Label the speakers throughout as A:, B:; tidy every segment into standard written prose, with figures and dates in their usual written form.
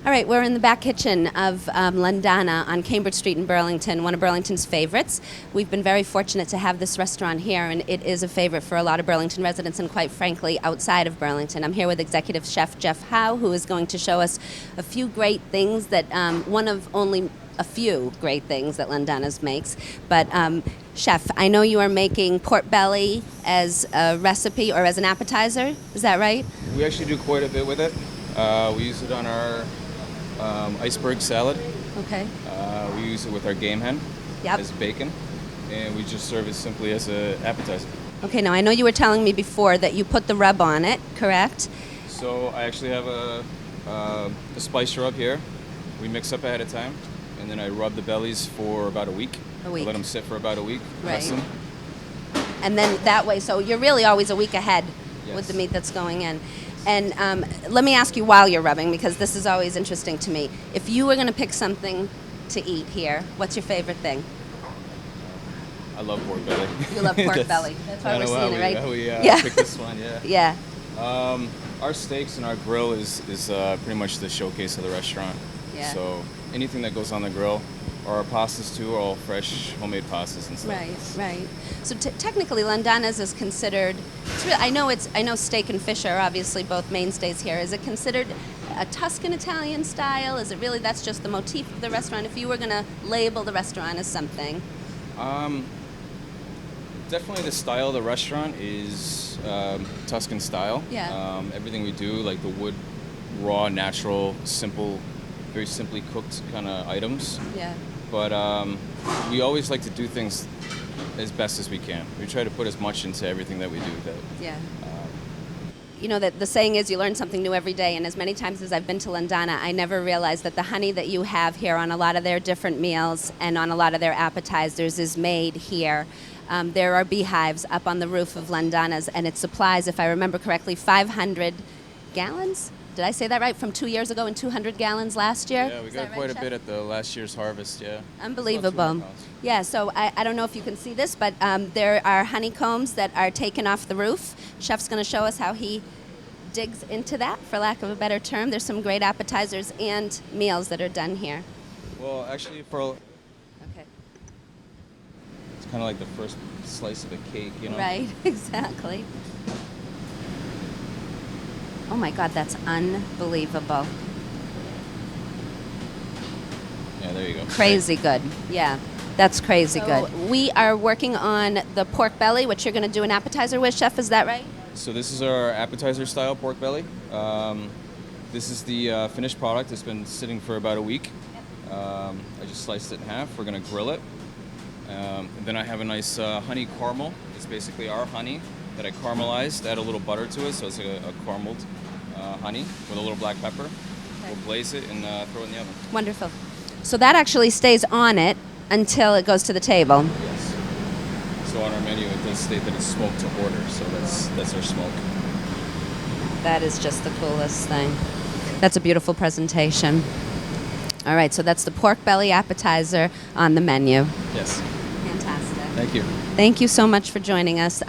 A: All right, we're in the back kitchen of Landana on Cambridge Street in Burlington, one of Burlington's favorites. We've been very fortunate to have this restaurant here, and it is a favorite for a lot of Burlington residents and, quite frankly, outside of Burlington. I'm here with Executive Chef Jeff Howe, who is going to show us a few great things that one of only a few great things that Landana's makes. But Chef, I know you are making pork belly as a recipe or as an appetizer. Is that right?
B: We actually do quite a bit with it. We use it on our iceberg salad.
A: Okay.
B: We use it with our game hen
A: Yep.
B: as bacon, and we just serve it simply as an appetizer.
A: Okay, now I know you were telling me before that you put the rub on it, correct?
B: So I actually have a spice rub here. We mix up ahead of time, and then I rub the bellies for about a week.
A: A week.
B: I let them sit for about a week. Press
A: Right.
B: them.
A: And then that way, so you're really always a week ahead with
B: Yes.
A: the meat that's going in. And let me ask you while you're rubbing, because this is always interesting to me. If you were going to pick something to eat here, what's your favorite thing?
B: I love pork belly.
A: You love pork belly. That's why we're seeing it, right?
B: We
A: Yeah.
B: picked this one, yeah.
A: Yeah.
B: Our steaks and our grill is pretty much the showcase of the restaurant.
A: Yeah.
B: So anything that goes on the grill, or our pastas too, are all fresh homemade pastas and stuff.
A: Right, right. So technically, Landana's is considered. I know steak and fish are obviously both mainstays here. Is it considered a Tuscan Italian style? Is it really that's just the motif of the restaurant? If you were going to label the restaurant as something,
B: Definitely the style of the restaurant is Tuscan style.
A: Yeah.
B: Everything we do, like the wood, raw, natural, simple, very simply cooked kind of items.
A: yeah.
B: But we always like to do things as best as we can. We try to put as much into everything that we do.
A: Yeah. You know that the saying is you learn something new every day, and as many times as I've been to Landana, I never realized that the honey that you have here on a lot of their different meals and on a lot of their appetizers is made here. There are beehives up on the roof of Landana's, and it supplies, if I remember correctly, 500 gallons? Did I say that right? From 2 years ago and 200 gallons last year?
B: Yeah, we
A: Is
B: got
A: that
B: quite
A: right,
B: a
A: Chef?
B: bit at the last year's harvest, yeah.
A: Unbelievable.
B: About 200 pounds.
A: Yeah, so I don't know if you can see this, but there are honeycombs that are taken off the roof. Chef's going to show us how he digs into that, for lack of a better term. There's some great appetizers and meals that are done here.
B: Well, actually,
A: Okay.
B: it's kind of like the first slice of a cake, you know?
A: Right, exactly. Oh my God, that's unbelievable.
B: Yeah, there you go.
A: Crazy good. Yeah, that's crazy good. We are working on the pork belly, which you're going to do an appetizer with, Chef, is that right?
B: So this is our appetizer style pork belly. This is the finished product. It's been sitting for about a week. I just sliced it in half. We're going to grill it. And then I have a nice honey caramel. It's basically our honey that I caramelized, add a little butter to it, so it's like a carameled honey with a little black pepper.
A: Okay.
B: We'll glaze it and throw it in the oven.
A: Wonderful. So that actually stays on it until it goes to the table.
B: Yes. So on our menu it does state that it's smoked to order, so that's our smoke.
A: That is just the coolest thing. That's a beautiful presentation. All right, so that's the pork belly appetizer on the menu.
B: Yes.
A: Fantastic.
B: Thank you.
A: Thank you so much for joining us.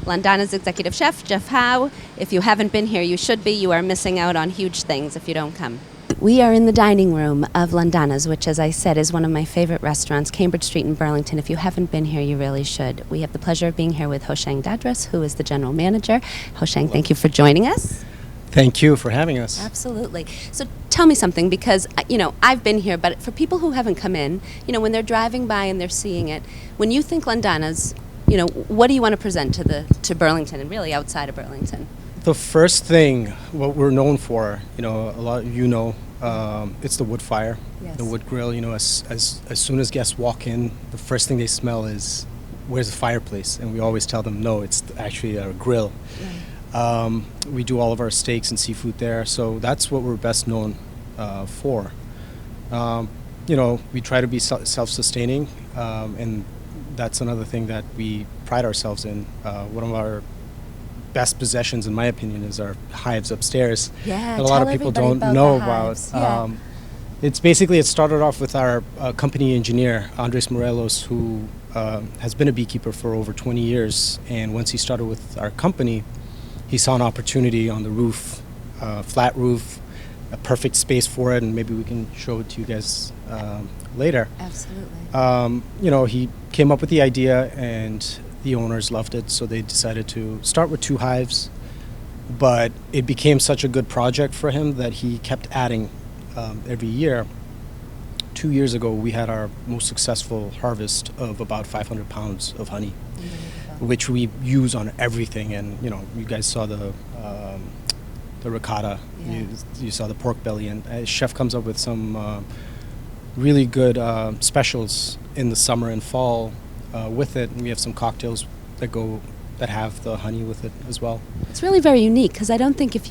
A: Landana's Executive Chef, Jeff Howe. If you haven't been here, you should be. You are missing out on huge things if you don't come. We are in the dining room of Landana's, which, as I said, is one of my favorite restaurants, Cambridge Street in Burlington. If you haven't been here, you really should. We have the pleasure of being here with Hoshang Dadrass, who is the general manager. Hoshang, thank you for joining us.
C: Thank you for having us.
A: Absolutely. So tell me something, because, I've been here, but for people who haven't come in, when they're driving by and they're seeing it, when you think Landana's, what do you want to present to Burlington and really outside of Burlington?
C: The first thing, what we're known for, a lot of it's the wood fire,
A: Yes.
C: the wood grill. As soon as guests walk in, the first thing they smell is, where's the fireplace? And we always tell them, no, it's actually a grill.
A: Right.
C: We do all of our steaks and seafood there, so that's what we're best known for. We try to be self-sustaining, and that's another thing that we pride ourselves in. One of our best possessions, in my opinion, is our hives upstairs.
A: Yeah,
C: that a lot of
A: tell
C: people
A: everybody
C: don't
A: about
C: know
A: the
C: about.
A: hives. Yeah.
C: It started off with our company engineer, Andres Morelos, who has been a beekeeper for over 20 years. And once he started with our company, he saw an opportunity on the roof, flat roof, a perfect space for it, and maybe we can show it to you guys later.
A: Absolutely.
C: You know, he came up with the idea, and the owners loved it, so they decided to start with 2 hives. But it became such a good project for him that he kept adding every year. 2 years ago, we had our most successful harvest of about 500 pounds of honey, which we use on everything. And you know, you guys saw the ricotta,
A: Yeah.
C: you saw the pork belly, and Chef comes up with some really good specials in the summer and fall with it. And we have some cocktails that have the honey with it as well.
A: It's really very unique because I don't think if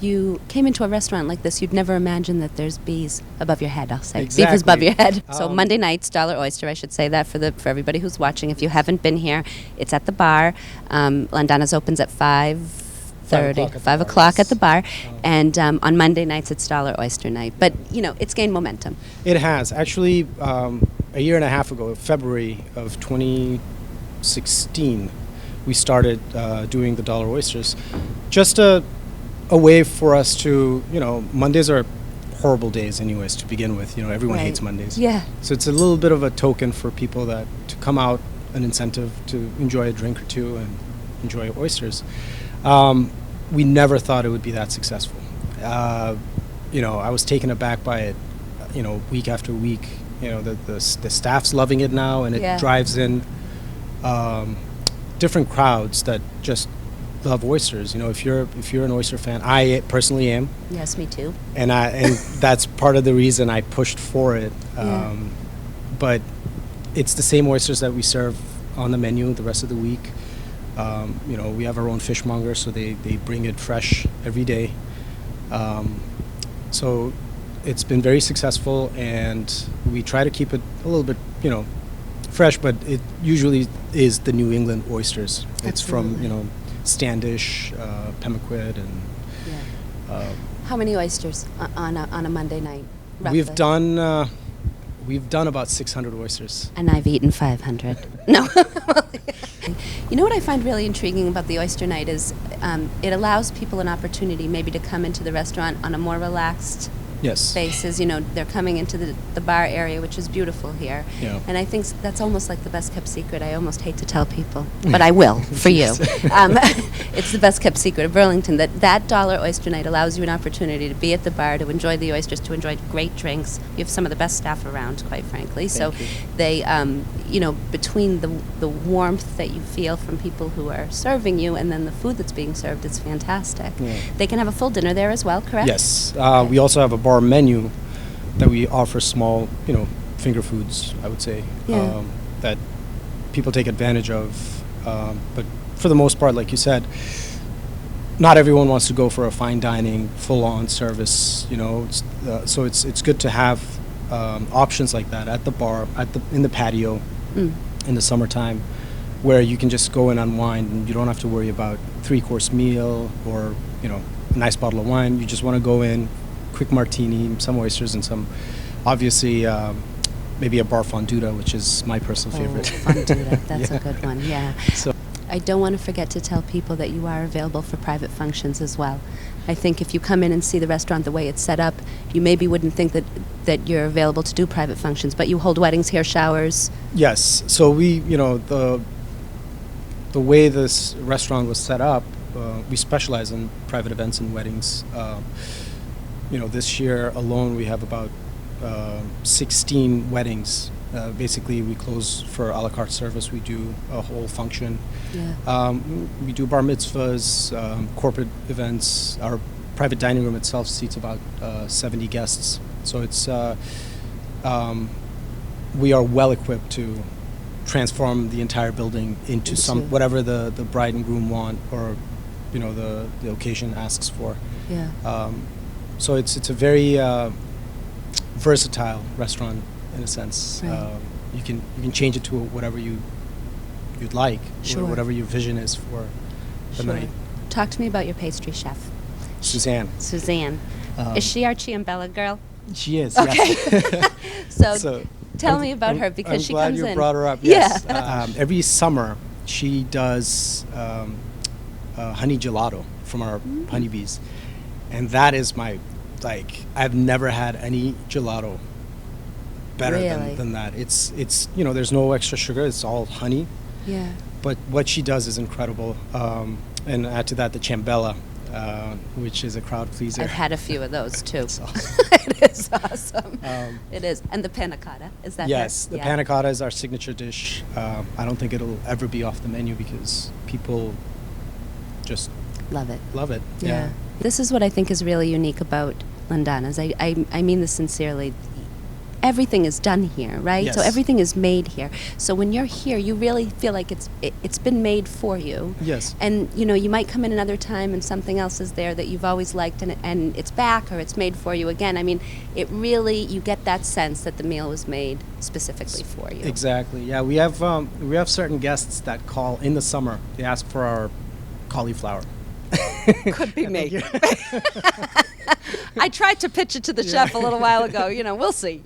A: you came into a restaurant like this, you'd never imagine that there's bees above your head. I'll say beef is above your head. So Monday nights, Dollar Oyster. I should say that for everybody who's watching. If you haven't been here, it's at the bar. Landana's opens at 5:30, 5 o'clock at the bar, and on Monday nights it's Dollar Oyster night. But you know, it's gained momentum.
C: It has actually. A year and a half ago, February of 2016. We started doing the Dollar Oysters. Just a way for us to, you know, Mondays are horrible days anyways to begin with. You know, everyone hates Mondays.
A: Yeah.
C: So it's a little bit of a token for people to come out, an incentive to enjoy a drink or two and enjoy oysters. We never thought it would be that successful. You know, I was taken aback by it, you know, week after week. You know, the staff's loving it now, and it drives in different crowds that just love oysters. You know, if you're an oyster fan, I personally am.
A: Yes, me too.
C: And that's part of the reason I pushed for it. But it's the same oysters that we serve on the menu the rest of the week. You know, we have our own fishmonger, so they bring it fresh every day. So it's been very successful, and we try to keep it a little bit, you know, fresh, but it usually is the New England oysters. It's from, you know, Standish, Pemaquid, and
A: How many oysters on a Monday night? Roughly?
C: We've done about 600 oysters.
A: And I've eaten 500. No. You know what I find really intriguing about the oyster night is it allows people an opportunity maybe to come into the restaurant on a more relaxed basis. You know, they're coming into the bar area, which is beautiful here.
C: Yeah.
A: And I think that's almost like the best kept secret. I almost hate to tell people, but I will for you. It's the best kept secret of Burlington, that Dollar Oyster Night allows you an opportunity to be at the bar, to enjoy the oysters, to enjoy great drinks. You have some of the best staff around, quite frankly. So they, you know, between the warmth that you feel from people who are serving you and then the food that's being served, it's fantastic. Yeah. They can have a full dinner there as well, correct?
C: Yes. We also have a bar menu that we offer small, you know, finger foods, I would say, that people take advantage of. But for the most part, like you said, not everyone wants to go for a fine dining, full-on service, you know. So it's good to have options like that at the bar, in the patio, in the summertime, where you can just go and unwind, and you don't have to worry about 3-course meal or, you know, a nice bottle of wine. You just want to go in, quick martini, some oysters, and some, obviously, maybe a bar fonduta, which is my personal favorite.
A: Fonduta, that's a good one, yeah. So I don't want to forget to tell people that you are available for private functions as well. I think if you come in and see the restaurant the way it's set up, you maybe wouldn't think that you're available to do private functions, but you hold weddings, hair showers.
C: Yes. So we, you know, the way this restaurant was set up, we specialize in private events and weddings. You know, this year alone we have about 16 weddings. Basically, we close for a la carte service. We do a whole function. Yeah. We do bar mitzvahs, corporate events. Our private dining room itself seats about 70 guests. So it's we are well equipped to transform the entire building into whatever the bride and groom want, or, you know, the occasion asks for. Yeah. So it's a very versatile restaurant in a sense. Right. You can change it to whatever you'd like, or whatever your vision is for the night.
A: Talk to me about your pastry chef.
C: Suzanne.
A: Is she our Ciambella girl?
C: She is.
A: Okay.
C: Yes.
A: So tell me about her, because she comes in.
C: I'm glad you brought her up. Yes. Yeah. Every summer she does honey gelato from our honeybees, and that is my like I've never had any gelato better
A: Really?
C: than that. It's there's no extra sugar. It's all honey.
A: Yeah.
C: But what she does is incredible. And add to that the ciambella, which is a crowd pleaser.
A: I've had a few of those too.
C: It's awesome.
A: It is awesome. It is. And the panna cotta, is that
C: Yes,
A: her?
C: the
A: Yeah.
C: panna cotta is our signature dish. I don't think it'll ever be off the menu because people just
A: Love it.
C: love it.
A: Yeah. This is what I think is really unique about Landana's. I mean this sincerely. Everything is done here, right? So
C: Yes.
A: everything is made here. So when you're here, you really feel like it's been made for you.
C: Yes.
A: And you might come in another time and something else is there that you've always liked and it's back or it's made for you again. I mean, it really, you get that sense that the meal was made specifically for you.
C: Exactly. Yeah, we have certain guests that call in the summer. They ask for our cauliflower.
A: Could be me. I tried to pitch it to the chef a little while ago. We'll see.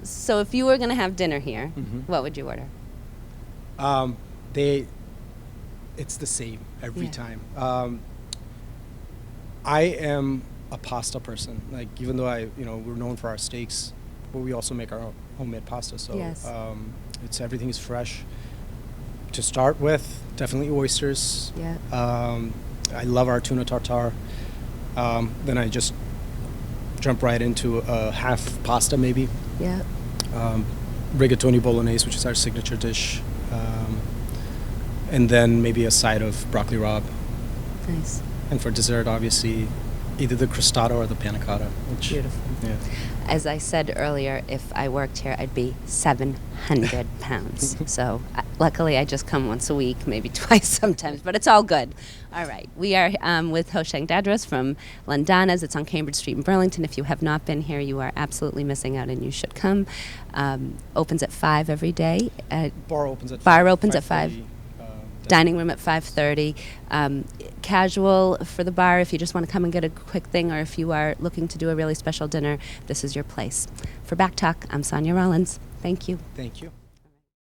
A: So if you were going to have dinner here, what would you order?
C: It's the same every
A: Yeah.
C: time. I am a pasta person. Like even though we're known for our steaks, but we also make our own homemade pasta. So
A: Yes.
C: everything is fresh. To start with, definitely oysters.
A: Yeah.
C: I love our tuna tartare. Then I just jump right into a half pasta maybe.
A: Yeah.
C: Rigatoni bolognese, which is our signature dish. And then maybe a side of broccoli rabe.
A: Nice.
C: And for dessert, obviously, either the crostata or the panna cotta. Which,
A: Beautiful.
C: Yeah.
A: As I said earlier, if I worked here, I'd be 700 pounds. So luckily, I just come once a week, maybe twice sometimes, but it's all good. All right. We are with Hoshang Dadrass from Landana's. It's on Cambridge Street in Burlington. If you have not been here, you are absolutely missing out, and you should come. Opens at 5 every day.
C: Bar opens at
A: Bar opens at 5.
C: 5:30,
A: Dining room at 5:30. Casual for the bar if you just want to come and get a quick thing, or if you are looking to do a really special dinner, this is your place. For Back Talk, I'm Sonia Rollins. Thank you.
C: Thank you.